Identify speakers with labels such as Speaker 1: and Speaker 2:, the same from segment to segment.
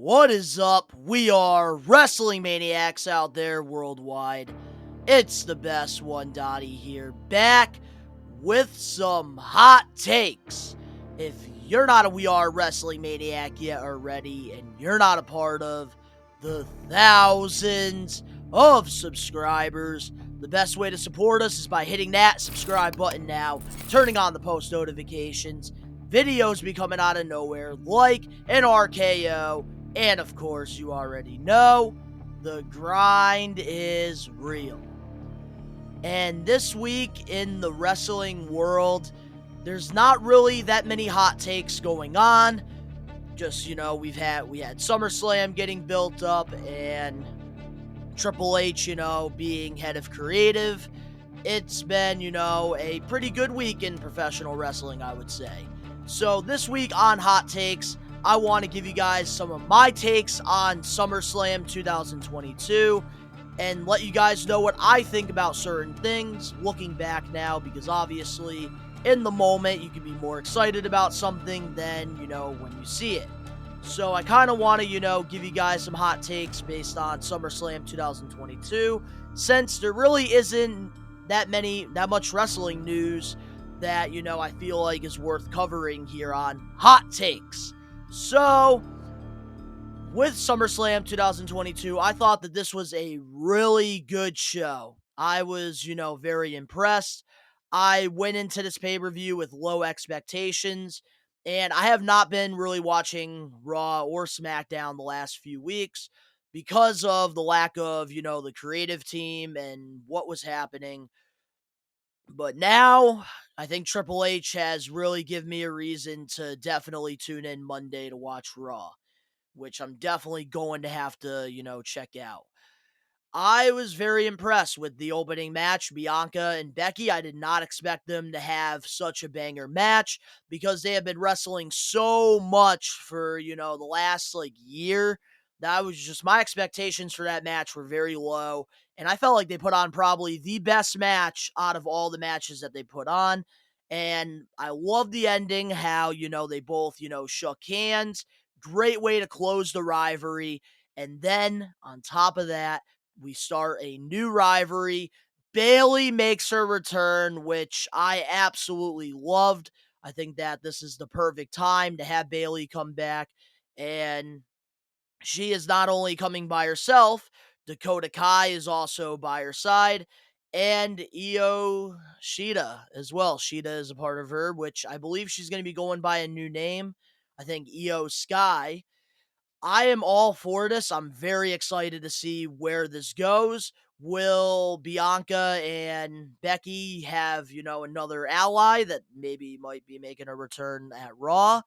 Speaker 1: What is up? We are wrestling maniacs out there worldwide. It's the best one, Donnie here, back with some hot takes. If you're not a We Are Wrestling Maniac yet already, and you're not a part of the thousands of subscribers, the best way to support us is by hitting that subscribe button now, turning on the post notifications. Videos be coming out of nowhere like an RKO. And of course, you already know, the grind is real. And this week in the wrestling world, there's not really that many hot takes going on. Just, we had SummerSlam getting built up and Triple H, being head of creative. It's been, a pretty good week in professional wrestling, I would say. So this week on Hot Takes, I want to give you guys some of my takes on SummerSlam 2022 and let you guys know what I think about certain things looking back now, because obviously in the moment you can be more excited about something than, when you see it. So I kind of want to, give you guys some hot takes based on SummerSlam 2022, since there really isn't that much wrestling news that, I feel like is worth covering here on Hot Takes. So, with SummerSlam 2022, I thought that this was a really good show. I was, very impressed. I went into this pay-per-view with low expectations, and I have not been really watching Raw or SmackDown the last few weeks because of the lack of, the creative team and what was happening. But now, I think Triple H has really given me a reason to definitely tune in Monday to watch Raw, which I'm definitely going to have to, check out. I was very impressed with the opening match, Bianca and Becky. I did not expect them to have such a banger match because they have been wrestling so much for, the last year. That was just my expectations for that match were very low. And I felt like they put on probably the best match out of all the matches that they put on. And I love the ending, how, they both, shook hands. Great way to close the rivalry. And then on top of that, we start a new rivalry. Bayley makes her return, which I absolutely loved. I think that this is the perfect time to have Bayley come back. And she is not only coming by herself, Dakota Kai is also by her side, and Io Shida as well. Shida is a part of her, which I believe she's going to be going by a new name. I think Io Sky. I am all for this. I'm very excited to see where this goes. Will Bianca and Becky have, another ally that maybe might be making a return at Raw?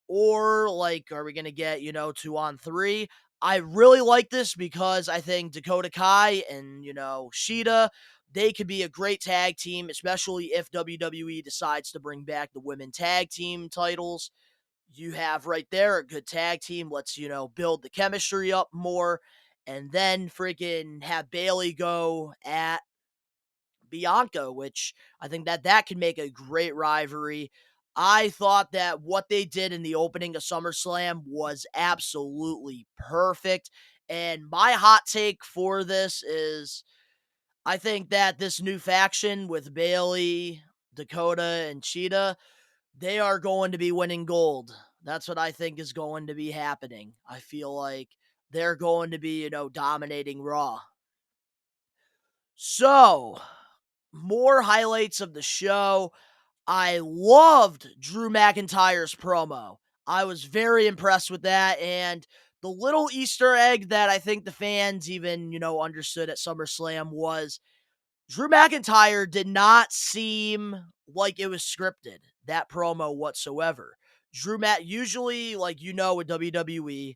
Speaker 1: Or, are we going to get, 2-on-3? I really like this because I think Dakota Kai and, Shida, they could be a great tag team, especially if WWE decides to bring back the women tag team titles. You have right there a good tag team. Let's, build the chemistry up more. And then freaking have Bayley go at Bianca, which I think that could make a great rivalry. I thought that what they did in the opening of SummerSlam was absolutely perfect. And my hot take for this is I think that this new faction with Bayley, Dakota, and Cheetah, they are going to be winning gold. That's what I think is going to be happening. I feel like they're going to be, dominating Raw. So, more highlights of the show. I loved Drew McIntyre's promo. I was very impressed with that, and the little Easter egg that I think the fans even, understood at SummerSlam was Drew McIntyre did not seem like it was scripted, that promo whatsoever. Usually, with WWE,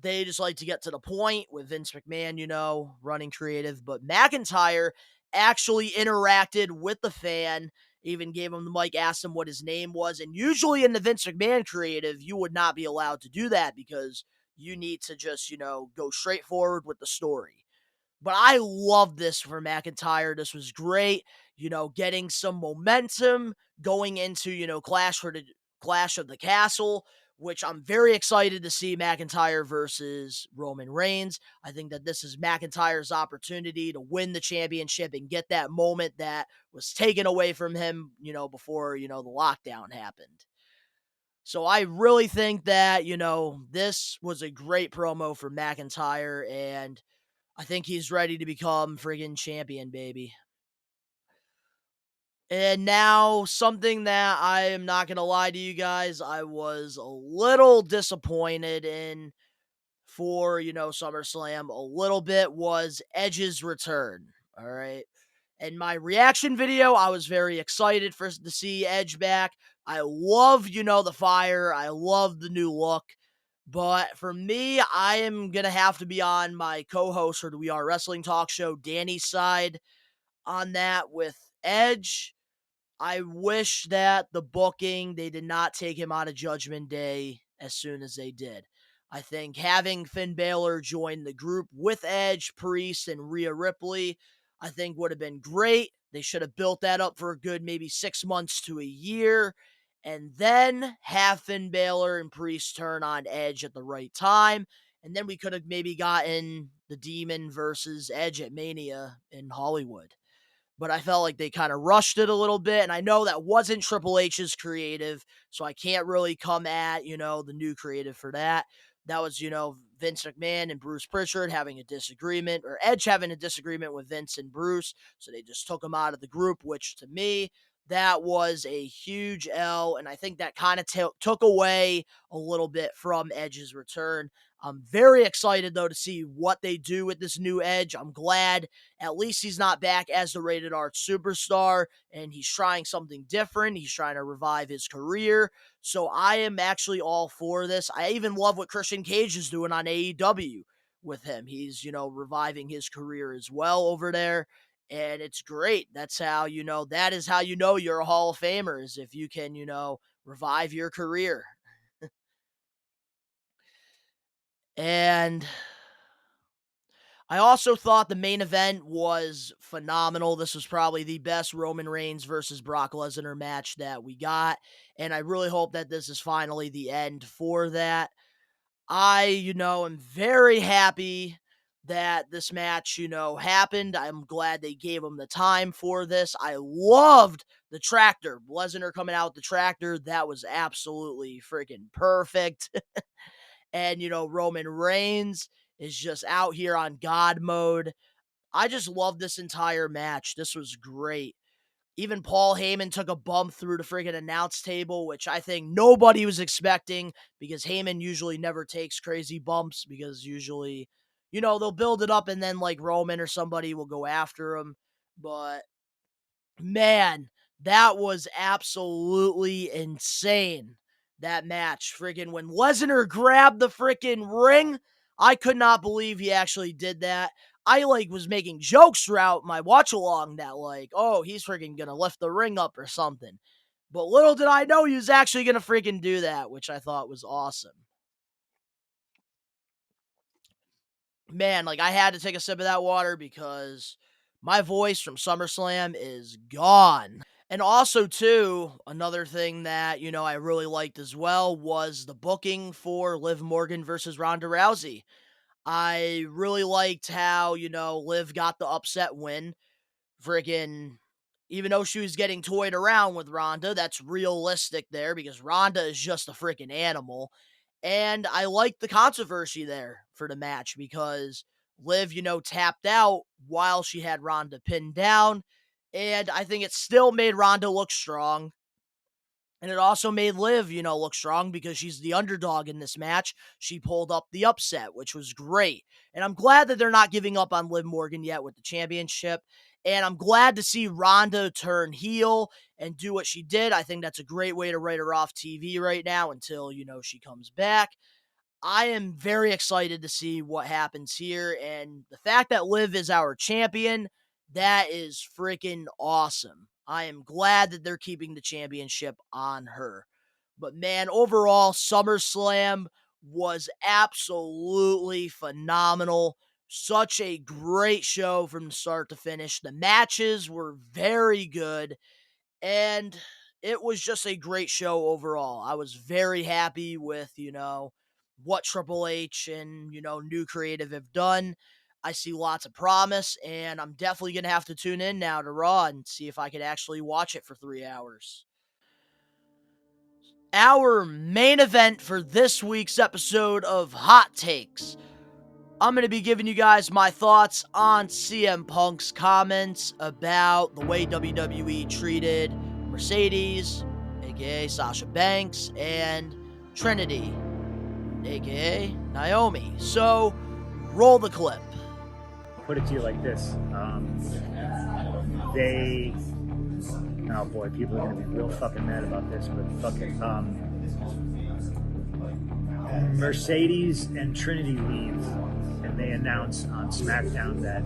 Speaker 1: they just like to get to the point with Vince McMahon, running creative. But McIntyre actually interacted with the fan, even gave him the mic, asked him what his name was. And usually in the Vince McMahon creative, you would not be allowed to do that because you need to just, go straight forward with the story. But I love this for McIntyre. This was great, getting some momentum going into, Clash of the Castle, which I'm very excited to see McIntyre versus Roman Reigns. I think that this is McIntyre's opportunity to win the championship and get that moment that was taken away from him, before, the lockdown happened. So I really think that, this was a great promo for McIntyre, and I think he's ready to become friggin' champion, baby. And now, something that I am not going to lie to you guys, I was a little disappointed in for, SummerSlam a little bit was Edge's return. All right. In my reaction video, I was very excited to see Edge back. I love, the fire. I love the new look. But for me, I am going to have to be on my co-host for the We Are Wrestling Talk Show, Danny's side on that with Edge. I wish that the booking, they did not take him out of Judgment Day as soon as they did. I think having Finn Balor join the group with Edge, Priest, and Rhea Ripley, I think would have been great. They should have built that up for a good maybe 6 months to a year, and then have Finn Balor and Priest turn on Edge at the right time, and then we could have maybe gotten the Demon versus Edge at Mania in Hollywood. But I felt like they kind of rushed it a little bit. And I know that wasn't Triple H's creative, so I can't really come at, the new creative for that. That was, Vince McMahon and Bruce Pritchard having a disagreement, or Edge having a disagreement with Vince and Bruce. So they just took him out of the group, which to me, that was a huge L. And I think that kind of took away a little bit from Edge's return. I'm very excited, though, to see what they do with this new Edge. I'm glad at least he's not back as the rated R superstar, and he's trying something different. He's trying to revive his career. So I am actually all for this. I even love what Christian Cage is doing on AEW with him. He's, reviving his career as well over there. And it's great. That's how, that is how you're a Hall of Famer, is if you can, revive your career. And I also thought the main event was phenomenal. This was probably the best Roman Reigns versus Brock Lesnar match that we got. And I really hope that this is finally the end for that. I, am very happy that this match, happened. I'm glad they gave him the time for this. I loved the tractor. Lesnar coming out with the tractor. That was absolutely freaking perfect. And, Roman Reigns is just out here on God mode. I just love this entire match. This was great. Even Paul Heyman took a bump through the friggin' announce table, which I think nobody was expecting, because Heyman usually never takes crazy bumps, because usually, they'll build it up and then like Roman or somebody will go after him. But man, that was absolutely insane. That match. Friggin' when Lesnar grabbed the freaking ring, I could not believe he actually did that. I was making jokes throughout my watch along that oh, he's freaking gonna lift the ring up or something. But little did I know he was actually gonna freaking do that, which I thought was awesome. Man, I had to take a sip of that water because my voice from SummerSlam is gone. And also, too, another thing that, I really liked as well was the booking for Liv Morgan versus Ronda Rousey. I really liked how, Liv got the upset win. Friggin', even though she was getting toyed around with Ronda, that's realistic there because Ronda is just a freaking animal. And I liked the controversy there for the match because Liv, tapped out while she had Ronda pinned down. And I think it still made Ronda look strong. And it also made Liv, look strong because she's the underdog in this match. She pulled up the upset, which was great. And I'm glad that they're not giving up on Liv Morgan yet with the championship. And I'm glad to see Ronda turn heel and do what she did. I think that's a great way to write her off TV right now until, she comes back. I am very excited to see what happens here. And the fact that Liv is our champion, that is freaking awesome. I am glad that they're keeping the championship on her. But man, overall, SummerSlam was absolutely phenomenal. Such a great show from start to finish. The matches were very good. And it was just a great show overall. I was very happy with, what Triple H and, new creative have done. I see lots of promise, and I'm definitely going to have to tune in now to Raw and see if I could actually watch it for 3 hours. Our main event for this week's episode of Hot Takes. I'm going to be giving you guys my thoughts on CM Punk's comments about the way WWE treated Mercedes, aka Sasha Banks, and Trinity, aka Naomi. So, roll the clip.
Speaker 2: Put it to you like this. Oh boy, people are going to be real fucking mad about this, but fuck it. Mercedes and Trinity leave, and they announce on SmackDown that,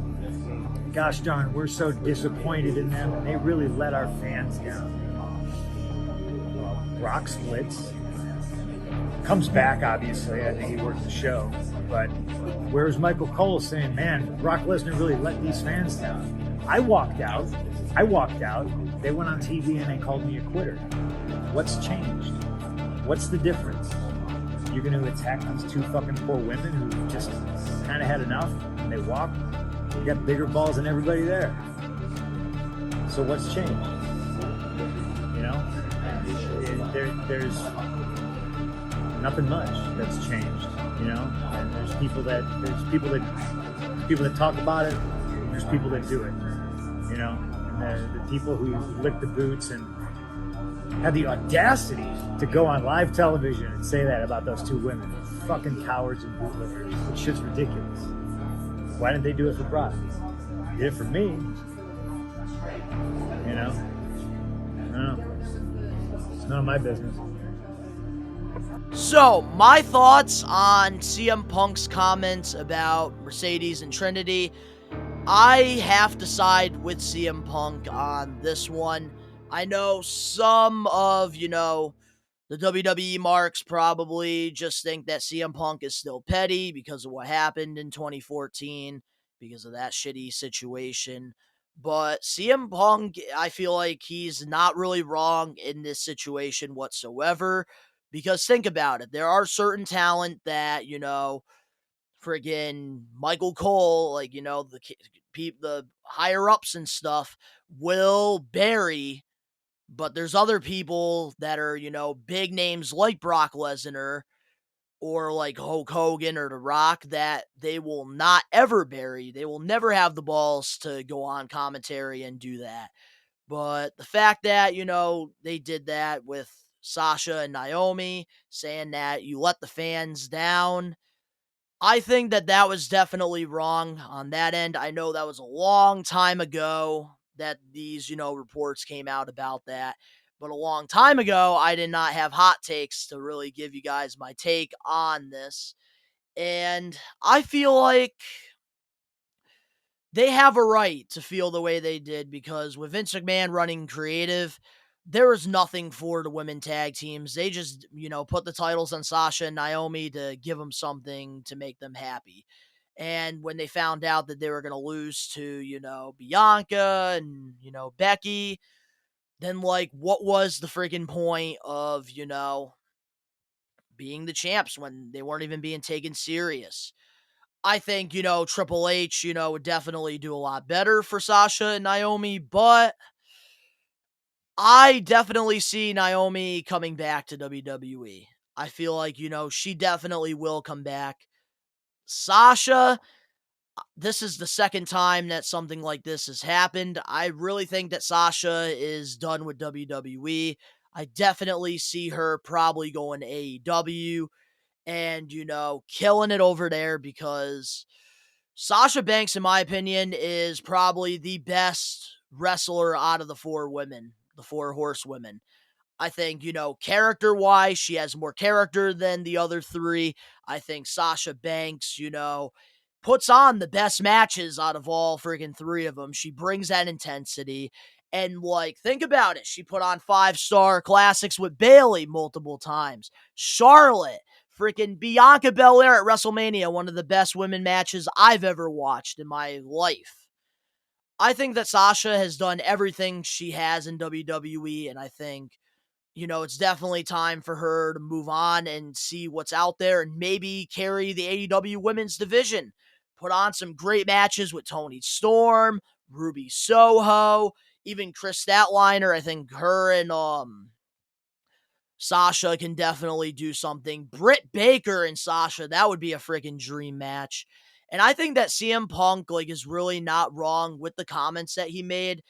Speaker 2: gosh darn, we're so disappointed in them, and they really let our fans down. Well, Brock splits. Comes back, obviously. I think he worked the show. But where's Michael Cole saying, man, Brock Lesnar really let these fans down? I walked out. They went on TV and they called me a quitter. What's changed? What's the difference? You're going to attack these two fucking poor women who just kind of had enough and they walked? You got bigger balls than everybody there. So what's changed? You know? There's nothing much that's changed, you know. And there's people that talk about it. And there's people that do it, you know. And the people who lick the boots and have the audacity to go on live television and say that about those two women, fucking cowards and bootlickers. It's just ridiculous. Why didn't they do it for Brock? They did it for me, you know. I don't know. It's none of my business.
Speaker 1: So, my thoughts on CM Punk's comments about Mercedes and Trinity. I have to side with CM Punk on this one. I know some of, the WWE marks probably just think that CM Punk is still petty because of what happened in 2014, because of that shitty situation. But CM Punk, I feel like he's not really wrong in this situation whatsoever. Because think about it, there are certain talent that, friggin' Michael Cole, like, the higher ups and stuff will bury, but there's other people that are, big names like Brock Lesnar or like Hulk Hogan or The Rock that they will not ever bury. They will never have the balls to go on commentary and do that. But the fact that, they did that with Sasha and Naomi, saying that you let the fans down, I think that was definitely wrong on that end. I know that was a long time ago that these, reports came out about that. But a long time ago, I did not have hot takes to really give you guys my take on this. And I feel like they have a right to feel the way they did because with Vince McMahon running creative, there was nothing for the women tag teams. They just, put the titles on Sasha and Naomi to give them something to make them happy. And when they found out that they were going to lose to, Bianca and, Becky, then, like, what was the freaking point of, being the champs when they weren't even being taken serious? I think, Triple H, would definitely do a lot better for Sasha and Naomi, but I definitely see Naomi coming back to WWE. I feel like, she definitely will come back. Sasha, this is the second time that something like this has happened. I really think that Sasha is done with WWE. I definitely see her probably going to AEW and, killing it over there because Sasha Banks, in my opinion, is probably the best wrestler out of the four women, the four horsewomen. I think, character-wise, she has more character than the other three. I think Sasha Banks, puts on the best matches out of all freaking three of them. She brings that intensity. And, like, think about it. She put on 5-star classics with Bayley multiple times. Charlotte, freaking Bianca Belair at WrestleMania, one of the best women matches I've ever watched in my life. I think that Sasha has done everything she has in WWE, and I think, it's definitely time for her to move on and see what's out there and maybe carry the AEW women's division. Put on some great matches with Toni Storm, Ruby Soho, even Chris Statlander. I think her and Sasha can definitely do something. Britt Baker and Sasha, that would be a freaking dream match. And I think that CM Punk is really not wrong with the comments that he made,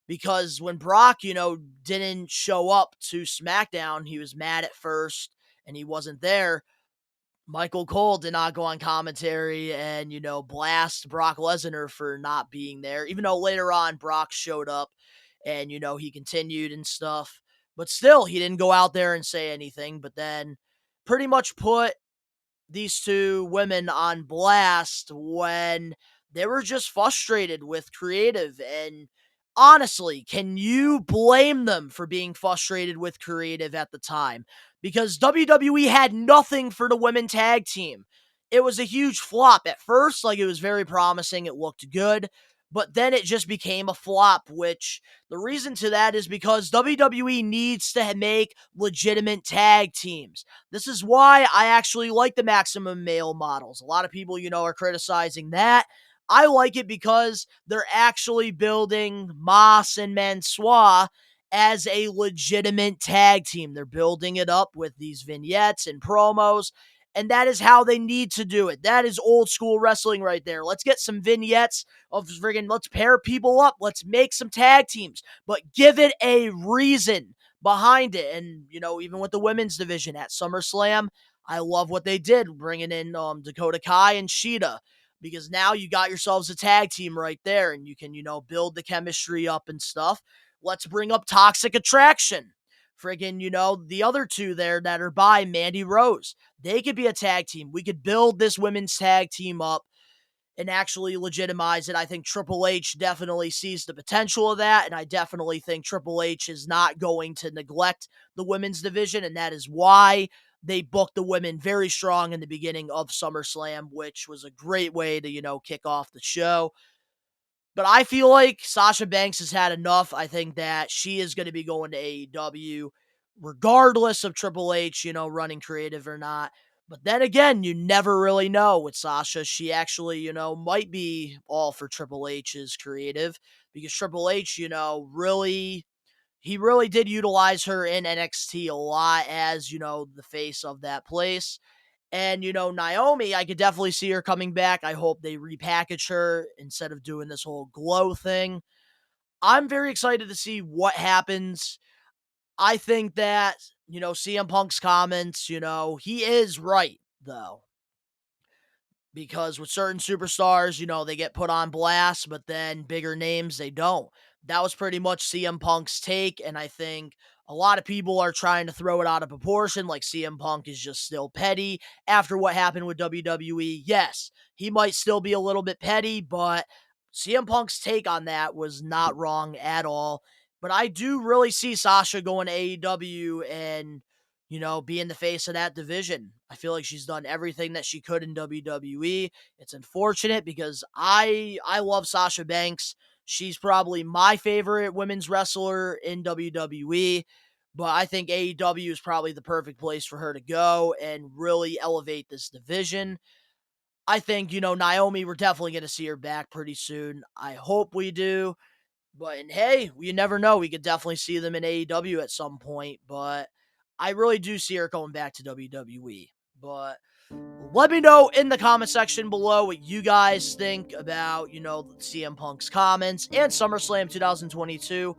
Speaker 1: because when Brock, didn't show up to SmackDown, he was mad at first and he wasn't there. Michael Cole did not go on commentary and, blast Brock Lesnar for not being there, even though later on Brock showed up and, he continued and stuff. But still, he didn't go out there and say anything, but then pretty much put these two women on blast when they were just frustrated with creative. And honestly, can you blame them for being frustrated with creative at the time? Because WWE had nothing for the women tag team. It was a huge flop. At first, it was very promising. It looked good. But then it just became a flop, which the reason to that is because WWE needs to make legitimate tag teams. This is why I actually like the Maximum Male models. A lot of people, are criticizing that. I like it because they're actually building Moss and Mansoor as a legitimate tag team. They're building it up with these vignettes and promos, and that is how they need to do it. That is old school wrestling right there. Let's get some vignettes of let's pair people up. Let's make some tag teams, but give it a reason behind it. And, even with the women's division at SummerSlam, I love what they did, bringing in Dakota Kai and Shida, because now you got yourselves a tag team right there, and you can, build the chemistry up and stuff. Let's bring up Toxic Attraction. Friggin', the other two there that are by Mandy Rose. They could be a tag team. We could build this women's tag team up and actually legitimize it. I think Triple H definitely sees the potential of that, and I definitely think Triple H is not going to neglect the women's division, and that is why they booked the women very strong in the beginning of SummerSlam, which was a great way to, kick off the show. But I feel like Sasha Banks has had enough. I think that she is going to be going to AEW, regardless of Triple H, running creative or not. But then again, you never really know with Sasha. She actually, might be all for Triple H's creative, because Triple H, he really did utilize her in NXT a lot as, the face of that place. And, Naomi, I could definitely see her coming back. I hope they repackage her instead of doing this whole glow thing. I'm very excited to see what happens. I think that, CM Punk's comments, he is right, though. Because with certain superstars, they get put on blast, but then bigger names, they don't. That was pretty much CM Punk's take, and I think a lot of people are trying to throw it out of proportion, like CM Punk is just still petty after what happened with WWE. Yes, he might still be a little bit petty, but CM Punk's take on that was not wrong at all. But I do really see Sasha going to AEW and, being the face of that division. I feel like she's done everything that she could in WWE. It's unfortunate because I love Sasha Banks. She's probably my favorite women's wrestler in WWE, but I think AEW is probably the perfect place for her to go and really elevate this division. I think, Naomi, we're definitely going to see her back pretty soon. I hope we do. But, and hey, you never know. We could definitely see them in AEW at some point, but I really do see her going back to WWE. But let me know in the comment section below what you guys think about, CM Punk's comments and SummerSlam 2022,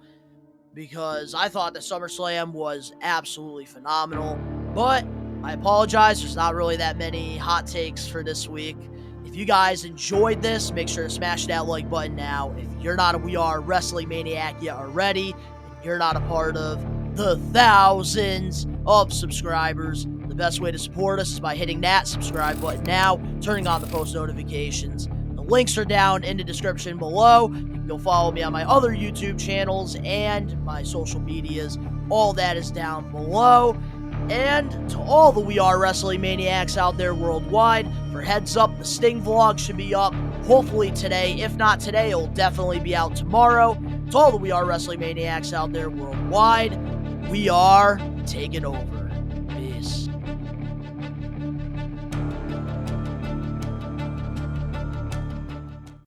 Speaker 1: because I thought that SummerSlam was absolutely phenomenal. But I apologize, there's not really that many hot takes for this week. If you guys enjoyed this, make sure to smash that like button now. If you're not a We Are Wrestling Maniac yet already, and you're not a part of the thousands of subscribers, the best way to support us is by hitting that subscribe button now, turning on the post notifications. The links are down in the description below. You can go follow me on my other YouTube channels and my social medias. All that is down below. And to all the We Are Wrestling Maniacs out there worldwide, for heads up, the Sting vlog should be up hopefully today. If not today, it'll definitely be out tomorrow. To all the We Are Wrestling Maniacs out there worldwide, we are taking over.